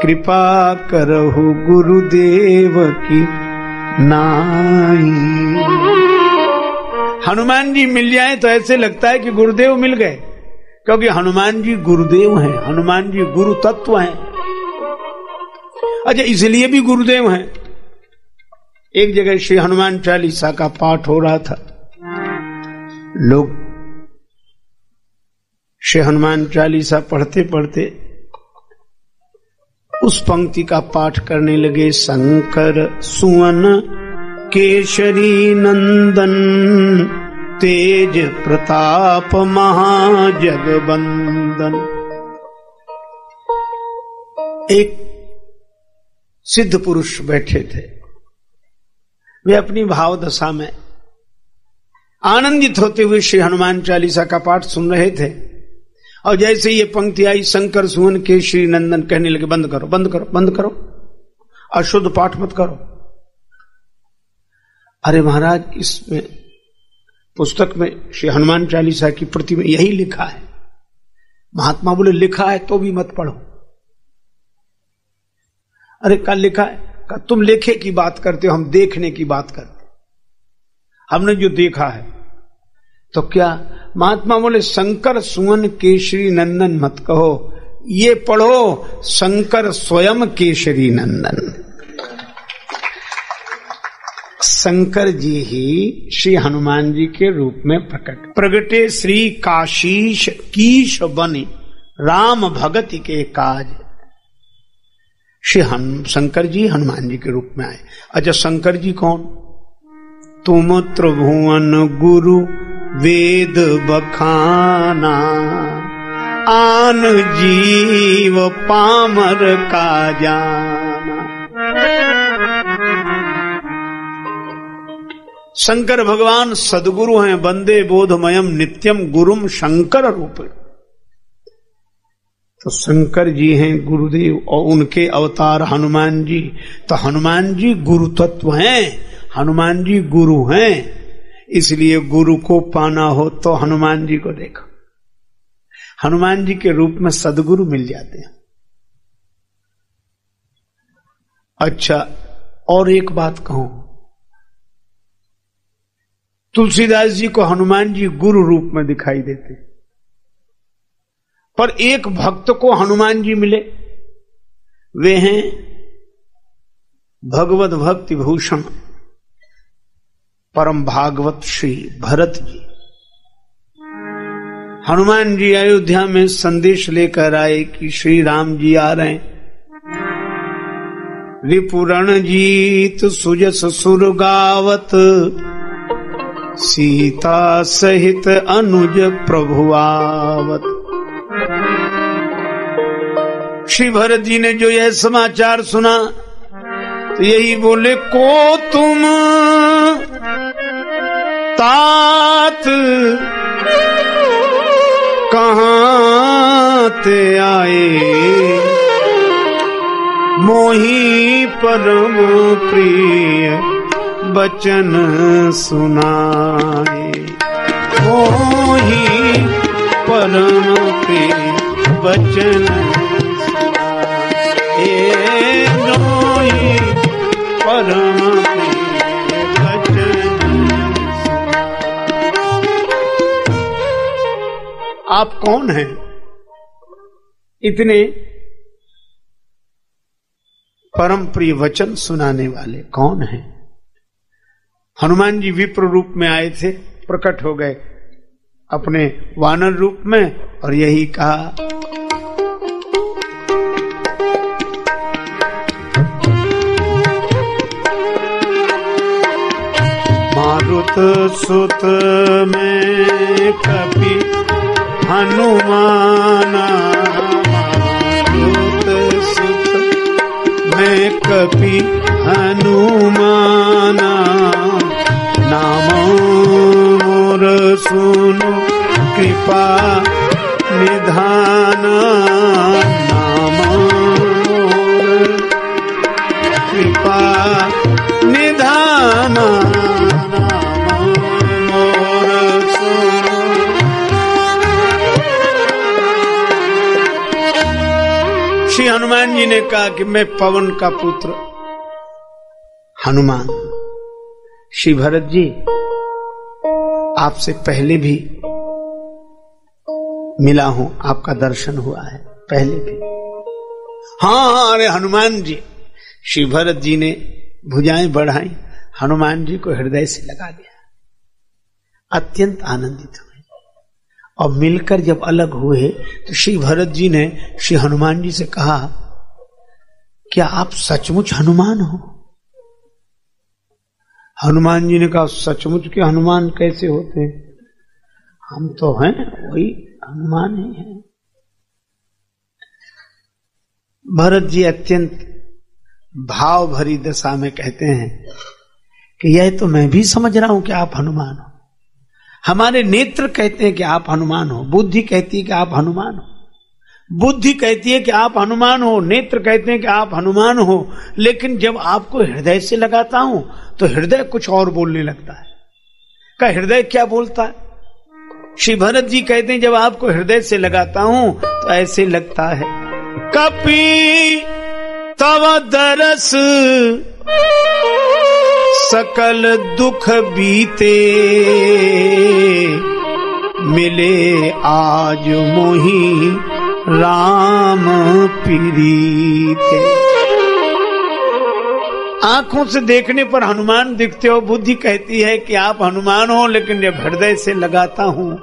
कृपा करहु गुरुदेव की नाई। हनुमान जी मिल जाए तो ऐसे लगता है कि गुरुदेव मिल गए, क्योंकि हनुमान जी गुरुदेव हैं, हनुमान जी गुरु तत्व हैं। अच्छा, इसलिए भी गुरुदेव हैं। एक जगह श्री हनुमान चालीसा का पाठ हो रहा था, लोग श्री हनुमान चालीसा पढ़ते पढ़ते उस पंक्ति का पाठ करने लगे। शंकर सुवन केशरी नंदन, तेज प्रताप महाजगबंदन। एक सिद्ध पुरुष बैठे थे, वे अपनी भाव दशा में आनंदित होते हुए श्री हनुमान चालीसा का पाठ सुन रहे थे, और जैसे ये पंक्ति आई, शंकर सुवन केशरी नंदन, कहने लगे बंद करो बंद करो बंद करो, अशुद्ध पाठ मत करो। अरे महाराज, इसमें पुस्तक में श्री हनुमान चालीसा की प्रति में यही लिखा है। महात्मा बोले लिखा है तो भी मत पढ़ो। अरे कल लिखा है, तुम लेखे की बात करते हो, हम देखने की बात करते, हमने जो देखा है। तो क्या महात्मा बोले शंकर सुवन केशरी नंदन मत कहो, ये पढ़ो शंकर स्वयं केशरी नंदन। शंकर जी ही श्री हनुमान जी के रूप में प्रगटे श्री काशीश कीश बने राम भगति के काज। श्री शंकर जी हनुमान जी के रूप में आए। अच्छा, शंकर जी कौन? तुम त्रिभुवन गुरु वेद बखाना, आन जीव पामर का जाना। शंकर भगवान सदगुरु हैं, वंदे बोधमयम नित्यम गुरुम शंकर रूप। तो शंकर जी हैं गुरुदेव, और उनके अवतार हनुमान जी। तो हनुमान जी गुरु तत्व हैं, हनुमान जी गुरु हैं। इसलिए गुरु को पाना हो तो हनुमान जी को देखो, हनुमान जी के रूप में सदगुरु मिल जाते हैं। अच्छा, और एक बात कहूं, तुलसीदास जी को हनुमान जी गुरु रूप में दिखाई देते, पर एक भक्त को हनुमान जी मिले, वे हैं भगवत भक्ति भूषण परम भागवत श्री भरत जी। हनुमान जी अयोध्या में संदेश लेकर आए कि श्री राम जी आ रहे हैं। रिपुरण जीत सुजस सुर गावत, सीता सहित अनुज प्रभुआवत। श्री भरत जी ने जो यह समाचार सुना तो यही बोले, को तुम तात कहाँ ते आए, मोही परम प्रिय बचन सुनाए। मोही परम प्रिय बचन सुनाए, मोही परम प्रिय बचन। आप कौन हैं? इतने परम प्रिय वचन सुनाने वाले कौन हैं? हनुमान जी विप्र रूप में आए थे, प्रकट हो गए अपने वानर रूप में, और यही कहा, मारुत सुत में कपि हनुमाना, मारुत सुत में कपि हनुमाना, नाम मोर सुनो कृपा निधाना, नाम मोर कृपा निधाना, नाम मोर सुनो। श्री हनुमान हनुमान जी ने कहा कि मैं पवन का पुत्र हनुमान, श्री भरत जी आपसे पहले भी मिला हूं, आपका दर्शन हुआ है पहले भी। हाँ, अरे हनुमान जी, श्री भरत जी ने भुजाएं बढ़ाई, हनुमान जी को हृदय से लगा दिया, अत्यंत आनंदित हुए। और मिलकर जब अलग हुए तो श्री भरत जी ने श्री हनुमान जी से कहा, क्या आप सचमुच हनुमान हो? हनुमान जी ने कहा, सचमुच के हनुमान कैसे होते, हम तो हैं वही हनुमान ही हैं। भरत जी अत्यंत भाव भरी दशा में कहते हैं कि यह तो मैं भी समझ रहा हूं कि आप हनुमान हो, हमारे नेत्र कहते हैं कि आप हनुमान हो, बुद्धि कहती है कि आप हनुमान हो, बुद्धि कहती है कि आप हनुमान हो, नेत्र कहते हैं कि आप हनुमान हो, लेकिन जब आपको हृदय से लगाता हूं तो हृदय कुछ और बोलने लगता है। का हृदय क्या बोलता है? श्री भरत जी कहते हैं, जब आपको हृदय से लगाता हूं तो ऐसे लगता है, कपि तव दरस सकल दुख बीते, मिले आज मोहि राम प्रीते। आंखों से देखने पर हनुमान दिखते हो, बुद्धि कहती है कि आप हनुमान हो, लेकिन जब हृदय से लगाता हूं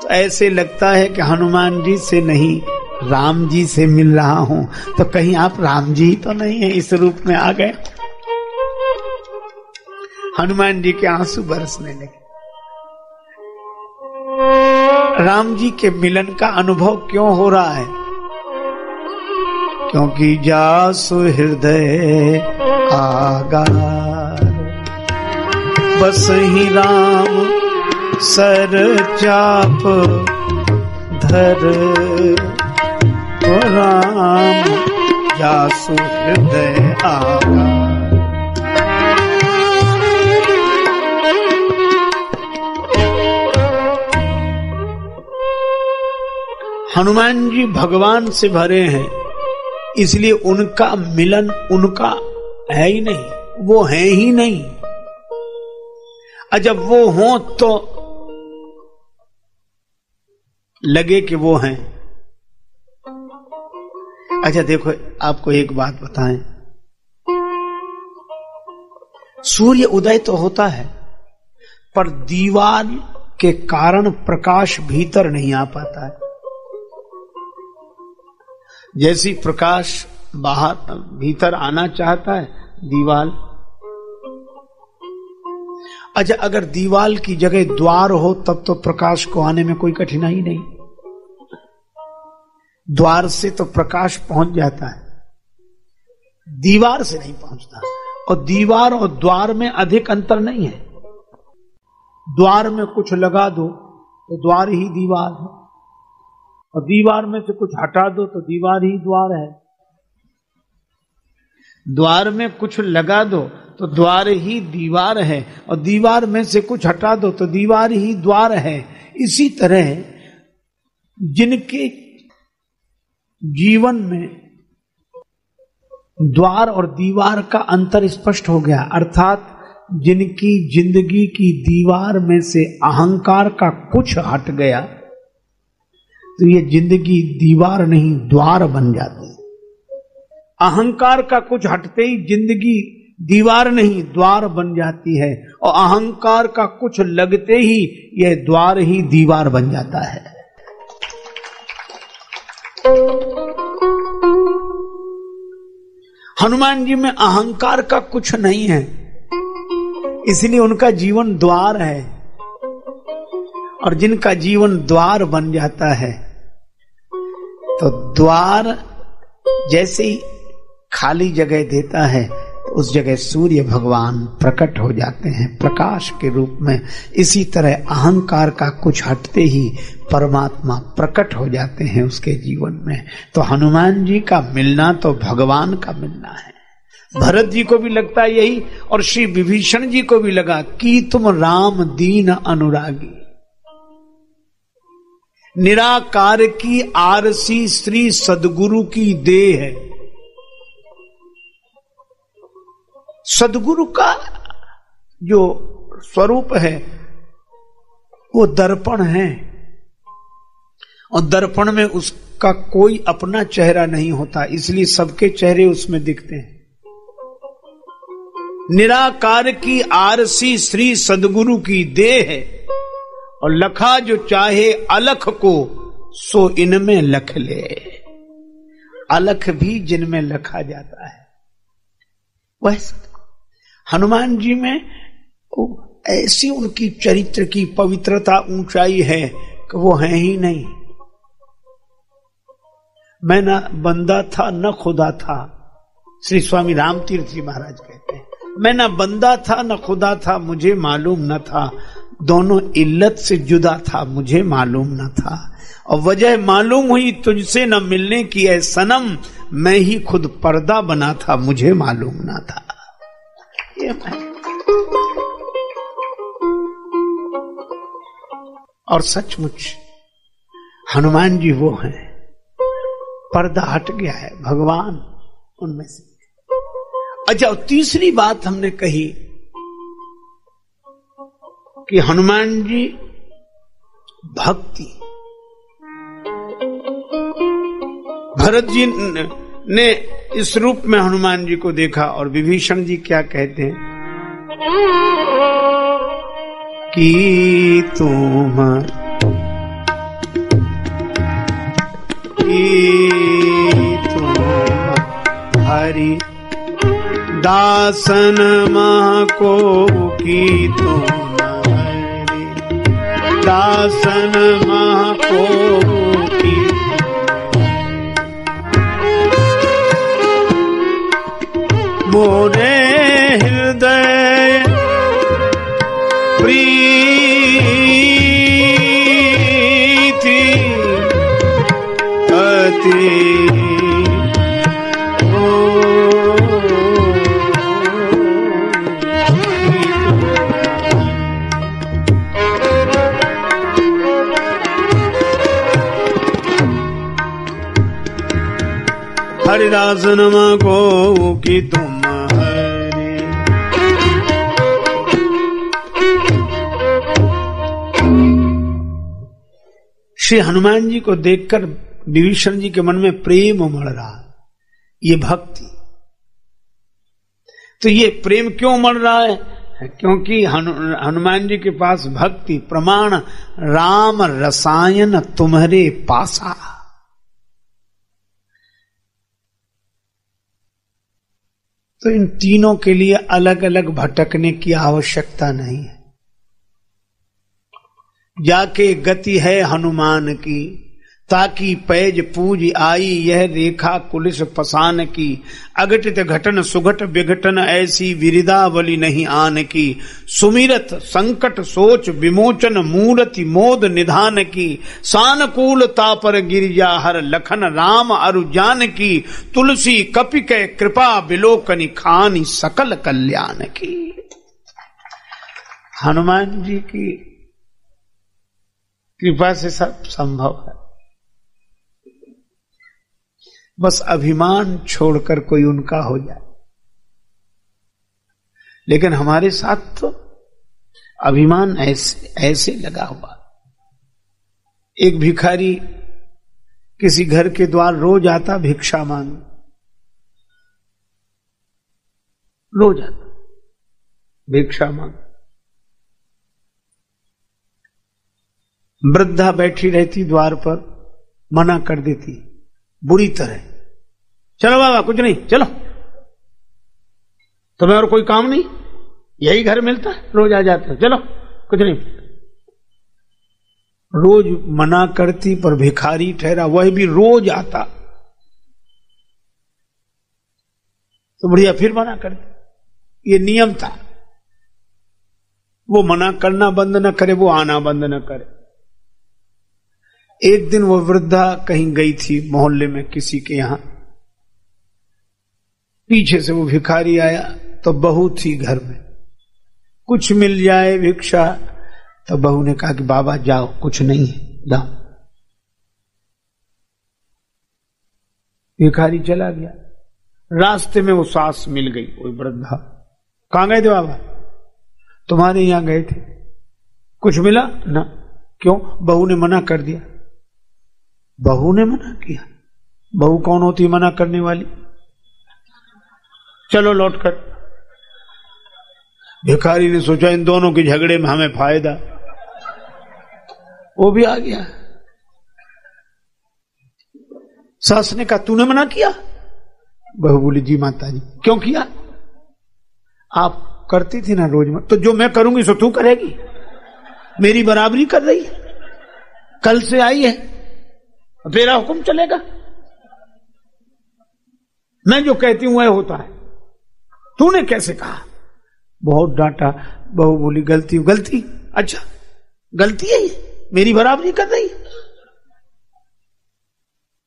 तो ऐसे लगता है कि हनुमान जी से नहीं राम जी से मिल रहा हूं। तो कहीं आप राम जी तो नहीं है इस रूप में आ गए? हनुमान जी के आंसू बरसने लगे। राम जी के मिलन का अनुभव क्यों हो रहा है? क्योंकि जासु हृदय आगार, बस ही राम सर चाप धर, तो राम जासु हृदय आगार। हनुमान जी भगवान से भरे हैं, इसलिए उनका मिलन उनका है ही नहीं, वो है ही नहीं। और जब वो हो तो लगे कि वो हैं। अच्छा देखो, आपको एक बात बताएं, सूर्य उदय तो होता है पर दीवार के कारण प्रकाश भीतर नहीं आ पाता है। जैसी प्रकाश बाहर भीतर आना चाहता है दीवाल, अच्छा अगर दीवाल की जगह द्वार हो तब तो प्रकाश को आने में कोई कठिनाई नहीं, द्वार से तो प्रकाश पहुंच जाता है, दीवार से नहीं पहुंचता। और दीवार और द्वार में अधिक अंतर नहीं है। द्वार में कुछ लगा दो तो द्वार ही दीवार है, और दीवार में से कुछ हटा दो तो दीवार ही द्वार है। द्वार में कुछ लगा दो तो द्वार ही दीवार है, और दीवार में से कुछ हटा दो तो दीवार ही द्वार है। इसी तरह जिनके जीवन में द्वार और दीवार का अंतर स्पष्ट हो गया, अर्थात जिनकी जिंदगी की दीवार में से अहंकार का कुछ हट गया, तो ये जिंदगी दीवार नहीं द्वार बन जाती है। अहंकार का कुछ हटते ही जिंदगी दीवार नहीं द्वार बन जाती है, और अहंकार का कुछ लगते ही यह द्वार ही दीवार बन जाता है। हनुमान जी में अहंकार का कुछ नहीं है, इसलिए उनका जीवन द्वार है। और जिनका जीवन द्वार बन जाता है तो द्वार जैसे ही खाली जगह देता है तो उस जगह सूर्य भगवान प्रकट हो जाते हैं प्रकाश के रूप में। इसी तरह अहंकार का कुछ हटते ही परमात्मा प्रकट हो जाते हैं उसके जीवन में। तो हनुमान जी का मिलना तो भगवान का मिलना है। भरत जी को भी लगता है यही, और श्री विभीषण जी को भी लगा कि तुम राम दीन अनुरागी, निराकार की आरसी श्री सदगुरु की देह है। सद्गुरु का जो स्वरूप है वो दर्पण है, और दर्पण में उसका कोई अपना चेहरा नहीं होता, इसलिए सबके चेहरे उसमें दिखते हैं। निराकार की आरसी श्री सद्गुरु की देह है, और लखा जो चाहे अलख को सो इनमें लख ले। अलख भी जिनमें लखा जाता है। वह हनुमान जी में ऐसी उनकी चरित्र की पवित्रता ऊंचाई है कि वो है ही नहीं। मैं न बंदा था न खुदा था, श्री स्वामी रामतीर्थ जी महाराज कहते हैं, मैं न बंदा था न खुदा था, मुझे मालूम न था, दोनों इल्लत से जुदा था, मुझे मालूम न था, और वजह मालूम हुई तुझसे न मिलने की है सनम, मैं ही खुद पर्दा बना था, मुझे मालूम न था। ये और सचमुच हनुमान जी वो हैं, पर्दा हट गया है, भगवान उनमें से। अच्छा, तीसरी बात हमने कही कि हनुमान जी भक्ति। भरत जी ने इस रूप में हनुमान जी को देखा, और विभीषण जी क्या कहते हैं कि तुम हरि दासन मह को की तुम हरि दासन मह को की मोरे हृदय प्रीति अति हरिदासन को कि तुम हरि। श्री हनुमान जी को देखकर विभीषण जी के मन में प्रेम उमड़ रहा, ये भक्ति। तो ये प्रेम क्यों उमड़ रहा है? क्योंकि हनुमान जी के पास भक्ति प्रमाण राम रसायन तुम्हारे पासा। तो इन तीनों के लिए अलग अलग भटकने की आवश्यकता नहीं है। जाके गति है हनुमान की, ताकि पैज पूज आई यह रेखा कुलिस पसान की। अघटित घटन सुघट विघटन ऐसी विरिदावली नहीं आन की। सुमिरत संकट सोच विमोचन मूर्ति मोद निधान की। सानुकूलता पर गिरिजा हर लखन राम अरु जान की। तुलसी कपि के कृपा विलोकनी खानी सकल कल्याण की। हनुमान जी की कृपा से सब संभव है, बस अभिमान छोड़कर कोई उनका हो जाए। लेकिन हमारे साथ तो अभिमान ऐसे लगा हुआ। एक भिखारी किसी घर के द्वार रोज आता भिक्षा मांग, रोज आता भिक्षा मांग। वृद्धा बैठी रहती द्वार पर, मना कर देती बुरी तरह, चलो बाबा कुछ नहीं, चलो तुम्हें और कोई काम नहीं, यही घर मिलता है, रोज आ जाते हो, चलो कुछ नहीं। रोज मना करती पर भिखारी ठहरा, वह भी रोज आता तो बढ़िया फिर मना करती। ये नियम था, वो मना करना बंद न करे, वो आना बंद न करे। एक दिन वो वृद्धा कहीं गई थी मोहल्ले में किसी के यहां, पीछे से वो भिखारी आया तो बहू थी घर में, कुछ मिल जाए भिक्षा। तो बहू ने कहा कि बाबा जाओ, कुछ नहीं है, जाओ। भिखारी चला गया। रास्ते में वो सास मिल गई, वो वृद्धा, कहां गए थे बाबा? तुम्हारे यहां गए थे। कुछ मिला ना? क्यों? बहू ने मना कर दिया। बहू ने मना किया? बहू कौन होती मना करने वाली? चलो लौटकर। भिखारी ने सोचा इन दोनों के झगड़े में हमें फायदा, वो भी आ गया। सास ने कहा तूने मना किया? बहू बोली जी माता जी। क्यों किया? आप करती थी ना रोज में, तो जो मैं करूंगी सो तू करेगी? मेरी बराबरी कर रही है, कल से आई है, तेरा हुक्म चलेगा? मैं जो कहती हूं वह होता है, तूने कैसे कहा? बहुत डांटा। बहू बोली गलती हो। गलती? अच्छा गलती है ये, मेरी बराबरी कर रही है,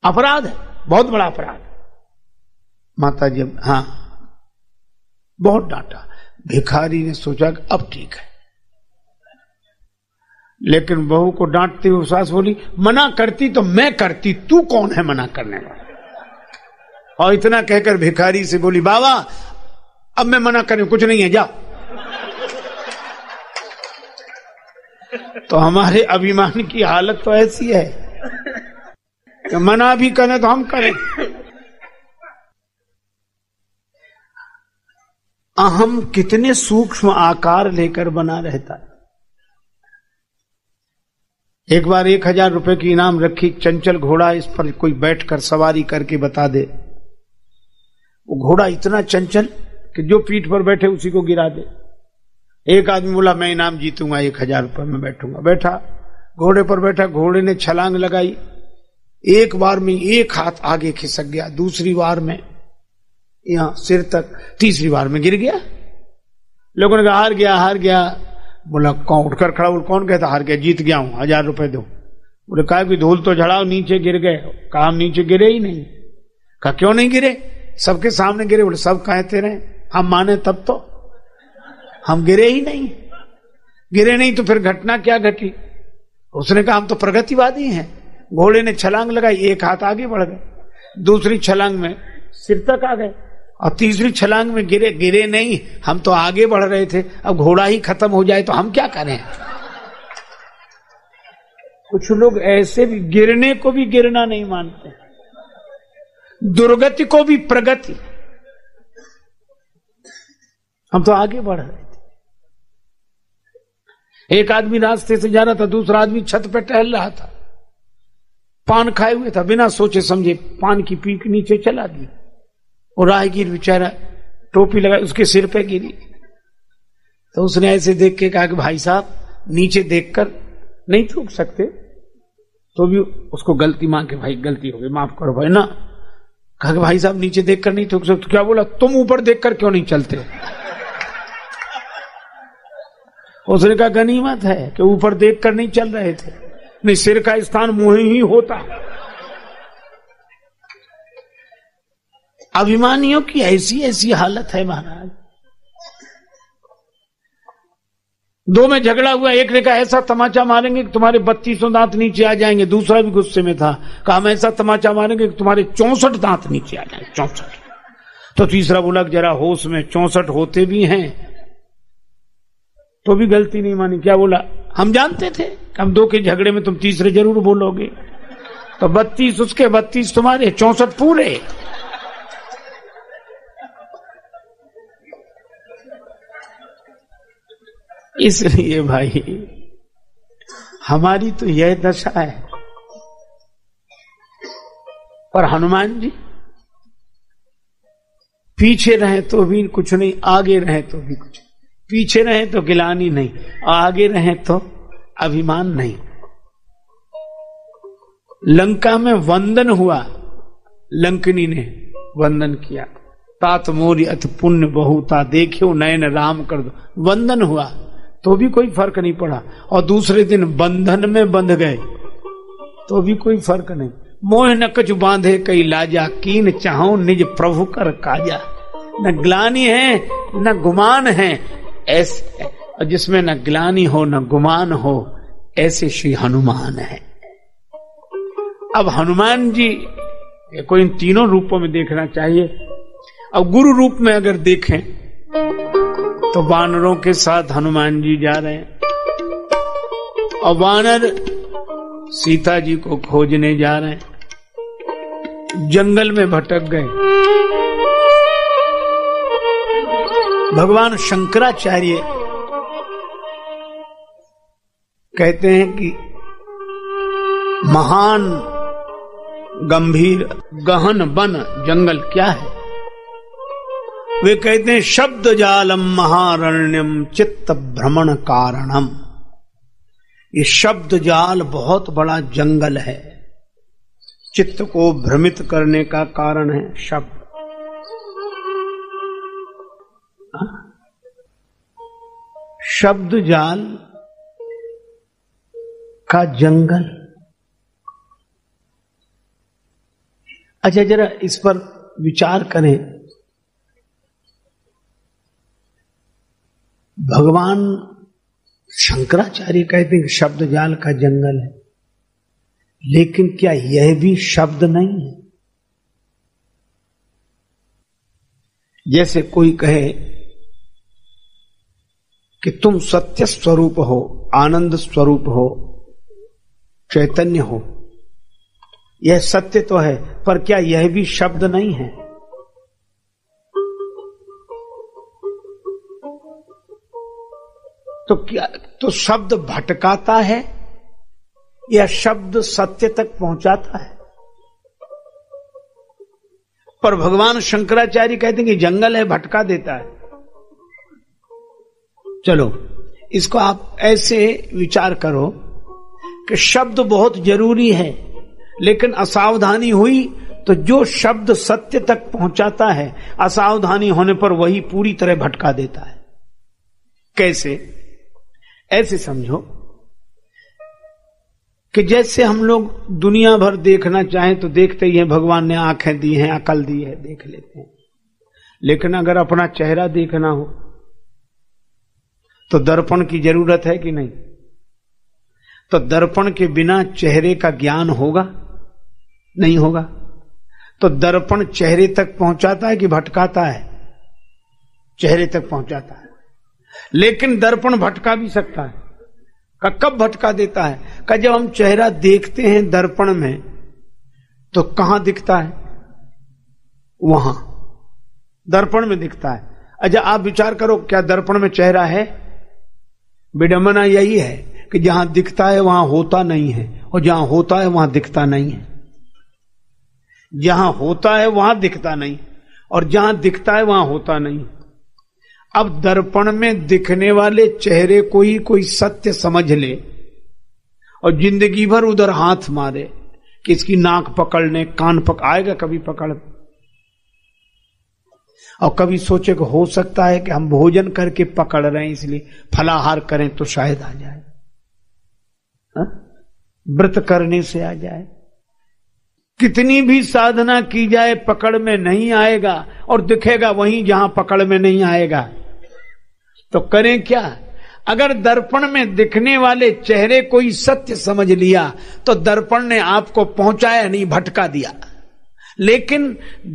अपराध है, बहुत बड़ा अपराध। माता जी हाँ, बहुत डांटा। भिखारी ने सोचा कि अब ठीक है, लेकिन बहू को डांटती हुई सास बोली मना करती तो मैं करती, तू कौन है मना करने वाला? और इतना कहकर भिखारी से बोली बाबा अब मैं मना करूं, कुछ नहीं है, जा। तो हमारे अभिमान की हालत तो ऐसी है कि मना भी करें तो हम करें। अहम कितने सूक्ष्म आकार लेकर बना रहता है। एक बार 1000 रुपए की इनाम रखी, चंचल घोड़ा, इस पर कोई बैठकर सवारी करके बता दे। वो घोड़ा इतना चंचल कि जो पीठ पर बैठे उसी को गिरा दे। एक आदमी बोला मैं इनाम जीतूंगा, 1000 रुपए में बैठूंगा। बैठा, घोड़े पर बैठा, घोड़े ने छलांग लगाई, एक बार में एक हाथ आगे खिसक गया, दूसरी बार में यहां सिर तक, तीसरी बार में गिर गया। लोगों ने कहा हार गया, हार गया। बोला कौन? उठकर खड़ा, कौन कहता हार गया? जीत गया हूं, 1000 रुपए दो। बोले कहा कि धूल तो झड़ाओ, नीचे गिर गए। कहा हम नीचे गिरे ही नहीं। कहा क्यों नहीं गिरे? सबके सामने गिरे। बोले सब कहते रहे, हम माने तब तो, हम गिरे ही नहीं। गिरे नहीं तो फिर घटना क्या घटी? उसने कहा हम तो प्रगतिवादी हैं। घोड़े ने छलांग लगाई, एक हाथ आगे बढ़ गए, दूसरी छलांग में सिर तक आ गए, और तीसरी छलांग में गिरे नहीं, हम तो आगे बढ़ रहे थे। अब घोड़ा ही खत्म हो जाए तो हम क्या करें? कुछ लोग ऐसे भी गिरने को भी गिरना नहीं मानते, दुर्गति को भी प्रगति। हम तो आगे बढ़ रहे थे। एक आदमी रास्ते से जा रहा था, दूसरा आदमी छत पे टहल रहा था, पान खाए हुए था, बिना सोचे समझे पान की पीक नीचे चला दी, और राहगीर बेचारा टोपी लगा उसके सिर पे गिरी। तो उसने ऐसे देख के कहा कि भाई साहब नीचे देखकर नहीं थूक सकते? तो भी उसको गलती मान के भाई गलती हो गई, माफ करो भाई ना। कहा कि भाई साहब नीचे देखकर नहीं थूक सकते। क्या बोला? तुम ऊपर देखकर क्यों नहीं चलते? उसने कहा गनीमत है कि ऊपर देखकर नहीं चल रहे थे, नहीं सिर का स्थान मुंह ही होता। अभिमानियों की ऐसी ऐसी हालत है महाराज। दो में झगड़ा हुआ, एक ने कहा ऐसा तमाचा मारेंगे कि तुम्हारे 32 दांत नीचे आ जाएंगे। दूसरा भी गुस्से में था, कहा हम ऐसा तमाचा मारेंगे कि तुम्हारे 64 दांत नीचे आ जाएंगे, 64। तो तीसरा बोला जरा होश में, 64 होते भी हैं तो भी गलती नहीं मानी। क्या बोला? हम जानते थे हम दो के झगड़े में तुम तीसरे जरूर बोलोगे, तो 32 उसके, 32 तुम्हारे, 64 पूरे। इसलिए भाई हमारी तो यह दशा है। और हनुमान जी पीछे रहे तो भी कुछ नहीं, आगे रहे तो भी कुछ। पीछे रहे तो गिलानी नहीं, आगे रहे तो अभिमान नहीं। लंका में वंदन हुआ, लंकनी ने वंदन किया, तात मोरी अति पुण्य बहुता, देखियो नयन राम कर दो। वंदन हुआ तो भी कोई फर्क नहीं पड़ा, और दूसरे दिन बंधन में बंध गए तो भी कोई फर्क नहीं। मोह न कछ बांधे कई लाजा, कीन चाहो निज प्रभु कर काजा। न ग्लानि है न गुमान है, ऐसे जिसमें न ग्लानि हो न गुमान हो, ऐसे श्री हनुमान है। अब हनुमान जी को इन तीनों रूपों में देखना चाहिए। अब गुरु रूप में अगर देखें तो वानरों के साथ हनुमान जी जा रहे हैं और वानर सीता जी को खोजने जा रहे हैं, जंगल में भटक गए। भगवान शंकराचार्य कहते हैं कि महान गंभीर गहन वन जंगल क्या है? वे कहते हैं शब्द जालम महारण्यम चित्त भ्रमण कारणम। ये शब्द जाल बहुत बड़ा जंगल है, चित्त को भ्रमित करने का कारण है शब्द। शब्द जाल का जंगल। अच्छा, जरा इस पर विचार करें। भगवान शंकराचार्य कहते हैं कि शब्द जाल का जंगल है, लेकिन क्या यह भी शब्द नहीं है? जैसे कोई कहे कि तुम सत्य स्वरूप हो, आनंद स्वरूप हो, चैतन्य हो, यह सत्य तो है, पर क्या यह भी शब्द नहीं है? तो क्या तो शब्द भटकाता है या शब्द सत्य तक पहुंचाता है? पर भगवान शंकराचार्य कहते हैं कि जंगल है, भटका देता है। चलो, इसको आप ऐसे विचार करो कि शब्द बहुत जरूरी है, लेकिन असावधानी हुई तो जो शब्द सत्य तक पहुंचाता है, असावधानी होने पर वही पूरी तरह भटका देता है। कैसे? ऐसे समझो कि जैसे हम लोग दुनिया भर देखना चाहें तो देखते ही हैं, भगवान ने आंखें दी हैं, अकल दी है, देख लेते हैं। लेकिन अगर अपना चेहरा देखना हो तो दर्पण की जरूरत है कि नहीं? तो दर्पण के बिना चेहरे का ज्ञान होगा? नहीं होगा। तो दर्पण चेहरे तक पहुंचाता है कि भटकाता है? चेहरे तक पहुंचाता है। लेकिन दर्पण भटका भी सकता है। कब भटका देता है? कि जब हम चेहरा देखते हैं दर्पण में तो कहां दिखता है? वहां दर्पण में दिखता है। अच्छा, आप विचार करो, क्या दर्पण में चेहरा है? विडंबना यही है कि जहां दिखता है वहां होता नहीं है, और जहां होता है वहां दिखता नहीं है। जहां होता है वहां दिखता नहीं, और जहां दिखता है वहां होता नहीं। अब दर्पण में दिखने वाले चेहरे को ही कोई सत्य समझ ले और जिंदगी भर उधर हाथ मारे कि इसकी नाक पकड़ने, कान आएगा कभी पकड़, और कभी सोचे कि हो सकता है कि हम भोजन करके पकड़ रहे हैं, इसलिए फलाहार करें तो शायद आ जाए, व्रत करने से आ जाए। कितनी भी साधना की जाए पकड़ में नहीं आएगा, और दिखेगा वहीं जहां पकड़ में नहीं आएगा। तो करें क्या? अगर दर्पण में दिखने वाले चेहरे को ही सत्य समझ लिया तो दर्पण ने आपको पहुंचाया नहीं, भटका दिया। लेकिन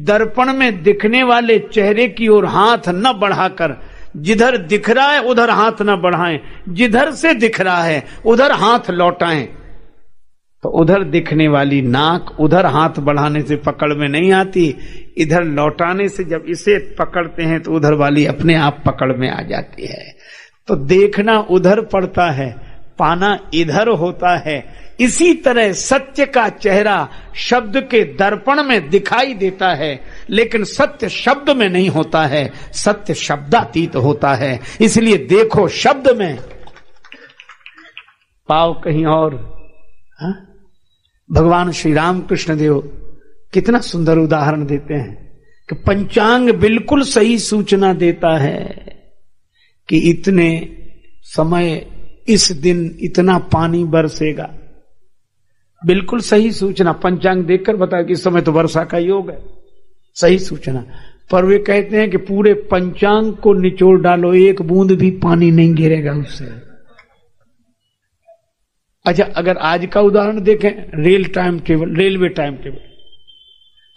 दर्पण में दिखने वाले चेहरे की ओर हाथ न बढ़ाकर, जिधर दिख रहा है उधर हाथ न बढ़ाएं, जिधर से दिख रहा है उधर हाथ लौटाएं। तो उधर दिखने वाली नाक उधर हाथ बढ़ाने से पकड़ में नहीं आती, इधर लौटाने से जब इसे पकड़ते हैं तो उधर वाली अपने आप पकड़ में आ जाती है। तो देखना उधर पड़ता है, पाना इधर होता है। इसी तरह सत्य का चेहरा शब्द के दर्पण में दिखाई देता है, लेकिन सत्य शब्द में नहीं होता है, सत्य शब्दातीत होता है। इसलिए देखो शब्द में, पाओ कहीं और। हा? भगवान श्री राम कृष्ण देव कितना सुंदर उदाहरण देते हैं कि पंचांग बिल्कुल सही सूचना देता है कि इतने समय इस दिन इतना पानी बरसेगा। बिल्कुल सही सूचना, पंचांग देखकर बताया कि इस समय तो वर्षा का योग है, सही सूचना। पर वे कहते हैं कि पूरे पंचांग को निचोड़ डालो, एक बूंद भी पानी नहीं गिरेगा उससे। अच्छा, अगर आज का उदाहरण देखें, रेलवे टाइम टेबल,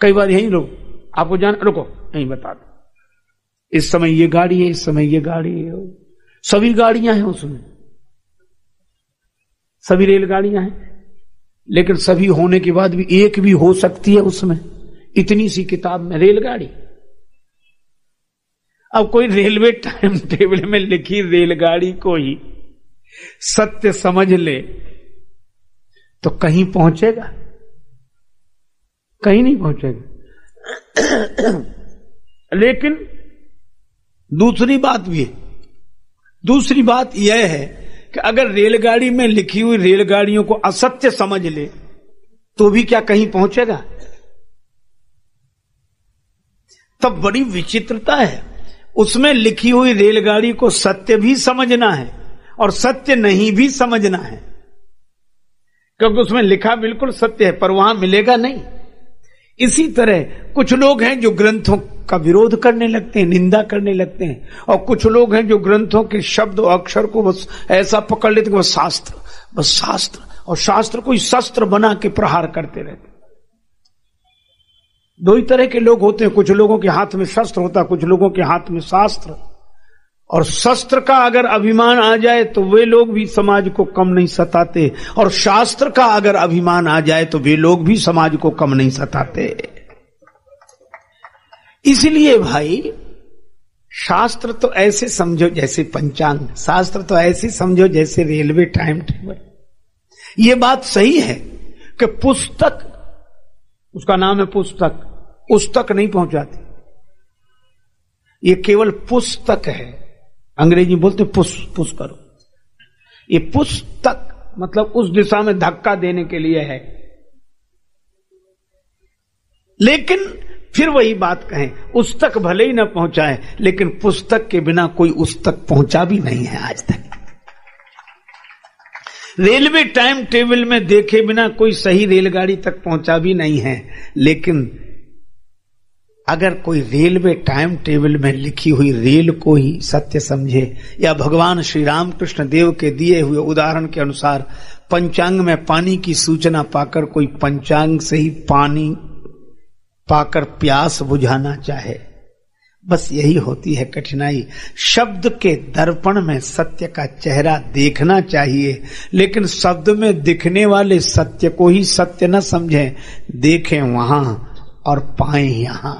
कई बार यही लोग आपको रुको यही बता दो, इस समय ये गाड़ी है, इस समय ये गाड़ी है, सभी गाड़ियां हैं उसमें, सभी रेलगाड़ियां हैं, लेकिन सभी होने के बाद भी एक भी हो सकती है उसमें, इतनी सी किताब में रेलगाड़ी। अब कोई रेलवे टाइम टेबल में लिखी रेलगाड़ी को ही सत्य समझ ले तो कहीं पहुंचेगा? कहीं नहीं पहुंचेगा। लेकिन दूसरी बात भी है, दूसरी बात यह है कि अगर रेलगाड़ी में लिखी हुई रेलगाड़ियों को असत्य समझ ले तो भी क्या कहीं पहुंचेगा? तब बड़ी विचित्रता है। उसमें लिखी हुई रेलगाड़ी को सत्य भी समझना है और सत्य नहीं भी समझना है, क्योंकि उसमें लिखा बिल्कुल सत्य है पर वहां मिलेगा नहीं। इसी तरह कुछ लोग हैं जो ग्रंथों का विरोध करने लगते हैं, निंदा करने लगते हैं, और कुछ लोग हैं जो ग्रंथों के शब्द और अक्षर को बस ऐसा पकड़ लेते हैं, बस शास्त्र, और शास्त्र को ही शस्त्र बना के प्रहार करते रहते। दो ही तरह के लोग होते हैं, कुछ लोगों के हाथ में शस्त्र होता है, कुछ लोगों के हाथ में शास्त्र। और शस्त्र का अगर अभिमान आ जाए तो वे लोग भी समाज को कम नहीं सताते, और शास्त्र का अगर अभिमान आ जाए तो वे लोग भी समाज को कम नहीं सताते। इसलिए भाई शास्त्र तो ऐसे समझो जैसे पंचांग, शास्त्र तो ऐसे समझो जैसे रेलवे टाइम टेबल। ये बात सही है कि पुस्तक, उसका नाम है पुस्तक, उस तक नहीं पहुंचाती। ये केवल पुस्तक है, अंग्रेजी बोलते पुश करो। ये पुस्तक मतलब उस दिशा में धक्का देने के लिए है। लेकिन फिर वही बात कहें, उस तक भले ही न पहुंचाए, लेकिन पुस्तक के बिना कोई उस तक पहुंचा भी नहीं है आज तक। रेलवे टाइम टेबल में देखे बिना कोई सही रेलगाड़ी तक पहुंचा भी नहीं है। लेकिन अगर कोई रेलवे टाइम टेबल में लिखी हुई रेल को ही सत्य समझे, या भगवान श्री रामकृष्ण देव के दिए हुए उदाहरण के अनुसार पंचांग में पानी की सूचना पाकर कोई पंचांग से ही पानी पाकर प्यास बुझाना चाहे, बस यही होती है कठिनाई। शब्द के दर्पण में सत्य का चेहरा देखना चाहिए, लेकिन शब्द में दिखने वाले सत्य को ही सत्य न समझें, देखें वहां और पाएं यहां।